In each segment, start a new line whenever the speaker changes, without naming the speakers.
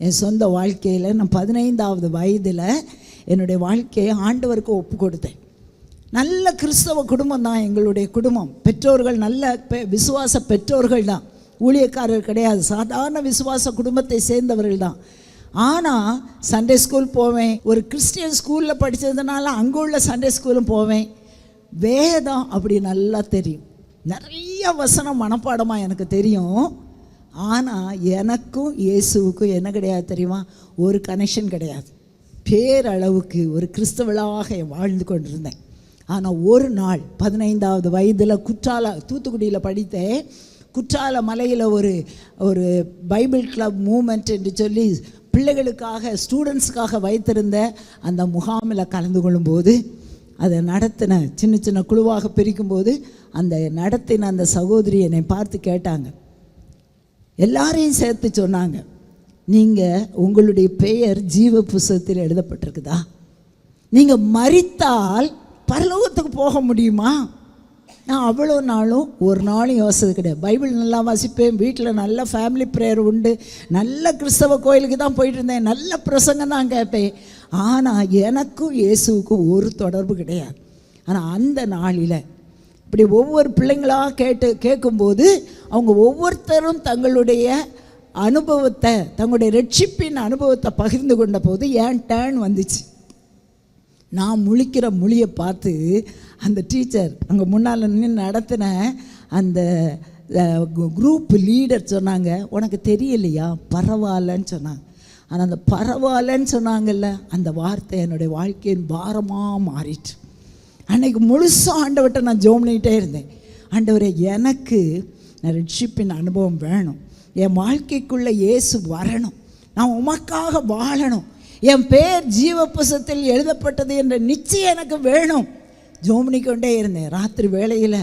என் சொந்த வாழ்க்கையில் நான் 15வது வயதில் என்னுடைய வாழ்க்கையை ஆண்டவருக்கு ஒப்பு கொடுத்தேன். நல்ல கிறிஸ்தவ குடும்பம் தான் எங்களுடைய குடும்பம். பெற்றோர்கள் நல்ல விசுவாச பெற்றோர்கள் தான், ஊழியக்காரர் கிடையாது, சாதாரண விசுவாச குடும்பத்தை சேர்ந்தவர்கள் தான். ஆனால் சண்டே ஸ்கூல் போவேன், ஒரு கிறிஸ்டியன் ஸ்கூலில் படித்ததுனால அங்கே உள்ள சண்டே ஸ்கூலும் போவேன். வேதம் அப்படி நல்லா தெரியும், நிறைய வசனம் மனப்பாடமாக எனக்கு தெரியும். ஆனால் எனக்கும் இயேசுவுக்கும் என்ன கிடையாது தெரியுமா? ஒரு கனெக்ஷன் கிடையாது. பேரளவுக்கு ஒரு கிறிஸ்தவளாக வாழ்ந்து கொண்டிருந்தேன். ஆனால் ஒரு நாள் 15வது வயதில் தூத்துக்குடியில் படித்தேன். குற்றால மலையில் ஒரு பைபிள் கிளப் மூமெண்ட் என்று சொல்லி பிள்ளைகளுக்காக ஸ்டூடெண்ட்ஸுக்காக வைத்திருந்த அந்த முகாமில் கலந்து கொள்ளும்போது, அதை நடத்தின சின்ன சின்ன குழுவாக பிரிக்கும்போது அந்த நடத்தின அந்த சகோதரி என்னை பார்த்து கேட்டாங்க. எல்லாரையும் சேர்த்து சொன்னாங்க, நீங்கள் உங்களுடைய பெயர் ஜீவ புஸ்தகத்தில் எழுதப்பட்டிருக்குதா? நீங்கள் மரித்தால் பரலோகத்துக்கு போக முடியுமா? நான் அவ்வளோ நாளும் ஒரு நாளும் யோசிச்சது கிடையாது. பைபிள் நல்லா வாசிப்பேன், வீட்டில் நல்ல ஃபேமிலி ப்ரேயர் உண்டு, நல்ல கிறிஸ்தவ கோயிலுக்கு தான் போயிட்டு இருந்தேன், நல்ல பிரசங்கம் தான் கேட்பேன். ஆனால் எனக்கும் இயேசுவுக்கும் ஒரு தொடர்பு கிடையாது. ஆனால் அந்த நாளில் இப்படி ஒவ்வொரு பிள்ளைங்களாக கேட்கும்போது அவங்க ஒவ்வொருத்தரும் தங்களுடைய அனுபவத்தை, தங்களுடைய ரட்சிப்பின் அனுபவத்தை பகிர்ந்து கொண்ட போது என் டேர்ன் வந்துச்சு. நான் முழிக்கிற மொழியை பார்த்து அந்த டீச்சர் அங்கே முன்னால் நின்று நடத்தின அந்த குரூப் லீடர் சொன்னாங்க, உனக்கு தெரியலையா, பரவாயில்லன்னு சொன்னாங்க. ஆனால் அந்த பரவாயில்லன்னு சொன்னாங்கல்ல, அந்த வார்த்தை என்னுடைய வாழ்க்கையின் பாரமாக மாறிட்டு அன்றைக்கு முழுசாக ஆண்டவர்கிட்ட நான் ஜெபம் பண்ணிகிட்டே இருந்தேன். ஆண்டவரே, எனக்கு ரட்சிப்பின் அனுபவம் வேணும், என் வாழ்க்கைக்குள்ளே இயேசு வரணும், நான் உமக்காக வாழணும், என் பேர் ஜீவ புஸ்தகத்தில் எழுதப்பட்டது என்ற நிச்சயம் எனக்கு வேணும். ஜெபம் பண்ணிக்கொண்டே இருந்தேன். ராத்திரி வேளையில்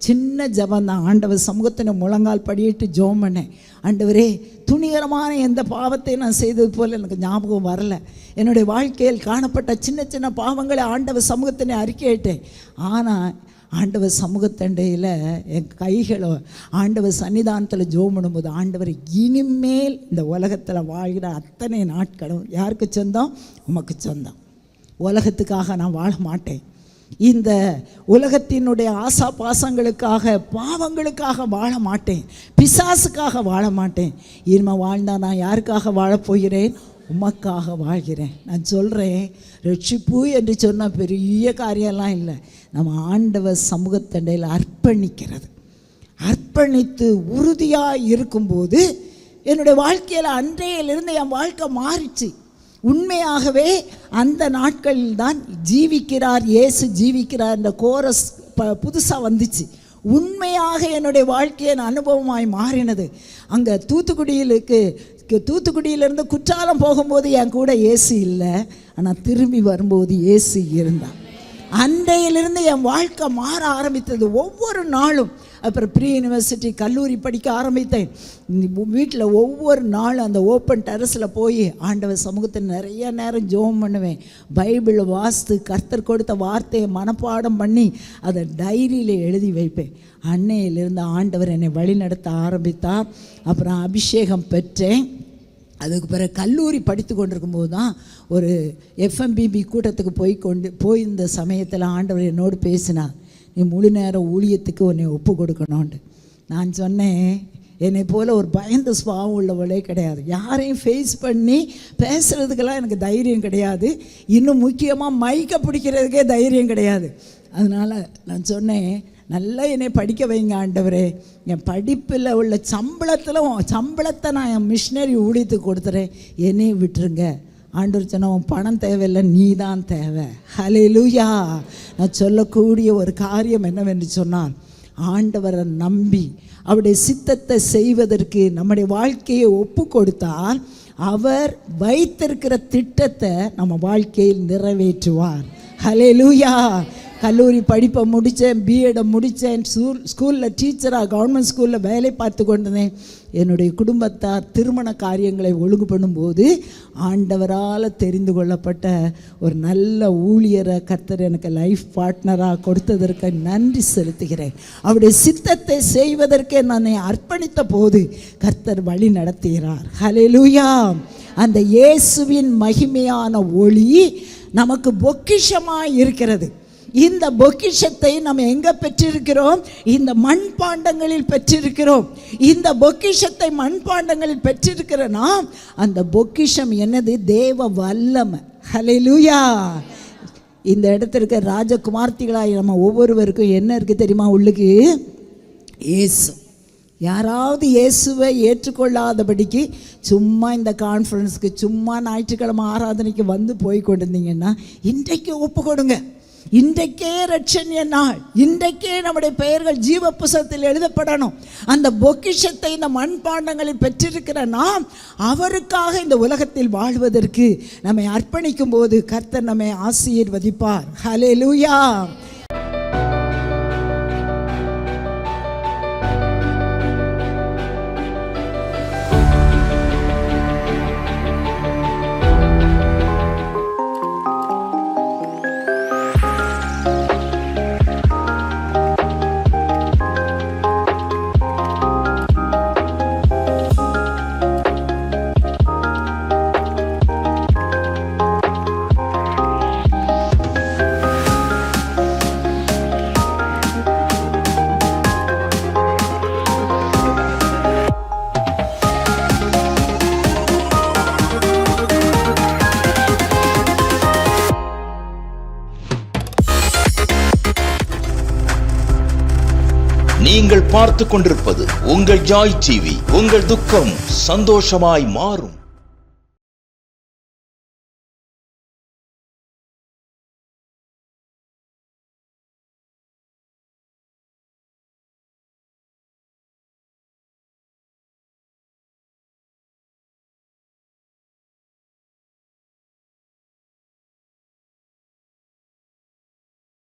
சின்ன ஜபம் தான், ஆண்டவர் சமூகத்தின் முழங்கால் படியிட்டு ஜெபம் பண்ணேன். ஆண்டவரே, துணிகரமான எந்த பாவத்தை நான் செய்தது போல் எனக்கு ஞாபகம் வரல. என்னுடைய வாழ்க்கையில் காணப்பட்ட சின்ன சின்ன பாவங்களை ஆண்டவர் சமூகத்தினை அறிக்கையிட்டேன். ஆனால் ஆண்டவர் சமூகத்தண்டையில் என் கைகளை ஆண்டவர் சன்னிதானத்தில் ஜெபம் பண்ணும்போது, ஆண்டவர் இனிமேல் இந்த உலகத்தில் வாழ்கிற அத்தனை நாட்களும் யாருக்கு சொந்தம்? உமக்கு சொந்தம். உலகத்துக்காக நான் வாழ மாட்டேன், இந்த உலகத்தினுடைய ஆசா பாசங்களுக்காக பாவங்களுக்காக வாழ மாட்டேன், பிசாசுக்காக வாழ மாட்டேன். இனிமேல் வாழ்ந்தால் நான் யாருக்காக வாழப்போகிறேன்? உமக்காக வாழ்கிறேன். நான் சொல்கிறேன், ரட்சிப்பு என்று சொன்னால் பெரிய காரியம்லாம் இல்லை, நம்ம ஆண்டவர் சமூகத்தண்டையில் அர்ப்பணித்து உறுதியாக இருக்கும்போது என்னுடைய வாழ்க்கையில் அன்றையிலிருந்து என் வாழ்க்கை மாறிச்சு. உண்மையாகவே அந்த நாட்களில் தான் ஜீவிக்கிறார் இயேசு ஜீவிக்கிறார் என்ற கோரஸ் புதுசாக வந்துச்சு. உண்மையாக என்னுடைய வாழ்க்கையின் அனுபவமாய் மாறினது. அங்கே தூத்துக்குடியிலேருந்து குற்றாலம் போகும்போது என் கூட இயேசு இல்லை, ஆனால் திரும்பி வரும்போது இயேசு இருந்தார். அன்றையிலிருந்து என் வாழ்க்கை மாற ஆரம்பித்தது. ஒவ்வொரு நாளும் அப்புறம் ப்ரீ யூனிவர்சிட்டி கல்லூரி படிக்க ஆரம்பித்தேன். வீட்டில் ஒவ்வொரு நாளும் அந்த ஓப்பன் டெரஸில் போய் ஆண்டவர் சமூகத்தில் நிறைய நேரம் ஜெபம் பண்ணுவேன். பைபிளை வாசித்து கர்த்தர் கொடுத்த வார்த்தையை மனப்பாடம் பண்ணி அதை டைரியில் எழுதி வைப்பேன். அன்னையிலிருந்து ஆண்டவர் என்னை வழி நடத்த ஆரம்பித்தார். அப்புறம் அபிஷேகம் பெற்றேன். அதுக்கு பிறகு கல்லூரி படித்து கொண்டிருக்கும்போது தான் ஒரு எஃப்எம்பிபி கூட்டத்துக்கு போயிருந்த சமயத்தில் ஆண்டவர் என்னோடு பேசினார், நீ முழு நேரம் ஊழியத்துக்கு உன்னை ஒப்பு கொடுக்கணும்னு. நான் சொன்னேன், என்னை போல் ஒரு பயந்த சுபாவம் உள்ளவளே கிடையாது, யாரையும் ஃபேஸ் பண்ணி பேசுகிறதுக்கெல்லாம் எனக்கு தைரியம் கிடையாது, இன்னும் முக்கியமாக மைக்கை பிடிக்கிறதுக்கே தைரியம் கிடையாது. அதனால் நான் சொன்னேன், நல்லா என்னை படிக்க வைங்க ஆண்டவரே, என் படிப்பில் உள்ள சம்பளத்தை நான் என் மிஷினரி ஊழியத்துக்கு கொடுத்துறேன், என்னையும் விட்டுருங்க. ஆண்டவர் சொன்ன, உன் பணம் தேவையில்லை, நீ தான் தேவை. ஹல்லேலூயா. நான் சொல்லக்கூடிய ஒரு காரியம் என்னவென்று சொன்னால், ஆண்டவரை நம்பி அவருடைய சித்தத்தை செய்வதற்கு நம்முடைய வாழ்க்கையை ஒப்பு கொடுத்தால் அவர் வைத்திருக்கிற திட்டத்தை நம்ம வாழ்க்கையில் நிறைவேற்றுவார். ஹல்லேலூயா. கல்லூரி படிப்பை முடித்தேன், பிஎடை முடித்தேன், ஸ்கூலில் டீச்சராக கவர்மெண்ட் ஸ்கூலில் வேலை பார்த்து கொண்டிருந்தேன். என்னுடைய குடும்பத்தார் திருமண காரியங்களை ஒழுங்கு பண்ணும்போது ஆண்டவரால் தெரிந்து கொள்ளப்பட்ட ஒரு நல்ல ஊழியரை கர்த்தர் எனக்கு லைஃப் பார்ட்னராக கொடுத்ததற்கு நன்றி செலுத்துகிறேன். அவருடைய சித்தத்தை செய்வதற்கு நான் அர்ப்பணித்த போது கர்த்தர் வழி நடத்துகிறார். ஹல்லேலூயா. அந்த இயேசுவின் மகிமையான ஒளி நமக்கு பொக்கிஷமாய் இருக்கிறது. இந்த பொக்கிஷத்தை நம்ம எங்கே பெற்றிருக்கிறோம்? இந்த மண்பாண்டங்களில் பெற்றிருக்கிறோம். இந்த பொக்கிஷத்தை மண்பாண்டங்களில் பெற்றிருக்கிற நாம், அந்த பொக்கிஷம் என்னது? தேவ வல்லமை. ஹல்லேலூயா. இந்த இடத்திற்கு ராஜகுமார்த்திகளாய் நம்ம ஒவ்வொருவருக்கும் என்ன இருக்குது தெரியுமா? உள்ளுக்கு இயேசு. யாராவது இயேசுவை ஏற்றுக்கொள்ளாதபடிக்கு சும்மா இந்த கான்ஃபரன்ஸுக்கு, சும்மா ஞாயிற்றுக்கிழமை ஆராதனைக்கு வந்து போய் கொண்டிருந்தீங்கன்னா, இன்றைக்கு ஒப்பு கொடுங்க. இன்றைக்கே ரட்சணிய நாள். இன்றைக்கே நம்முடைய பெயர்கள் ஜீவ புஸ்தகத்தில் எழுதப்படணும். அந்த பொக்கிஷத்தை இந்த மண்பாண்டங்களில் பெற்றிருக்கிற நாம் அவருக்காக இந்த உலகத்தில் வாழ்வதற்கு நம்மை அர்ப்பணிக்கும் போது கர்த்தர் நம்மை ஆசீர்வதிப்பார். ஹல்லேலூயா.
நீங்கள் பார்த்துக் கொண்டிருப்பது உங்கள் ஜாய் டிவி. உங்கள் துக்கம் சந்தோஷமாய் மாறும்.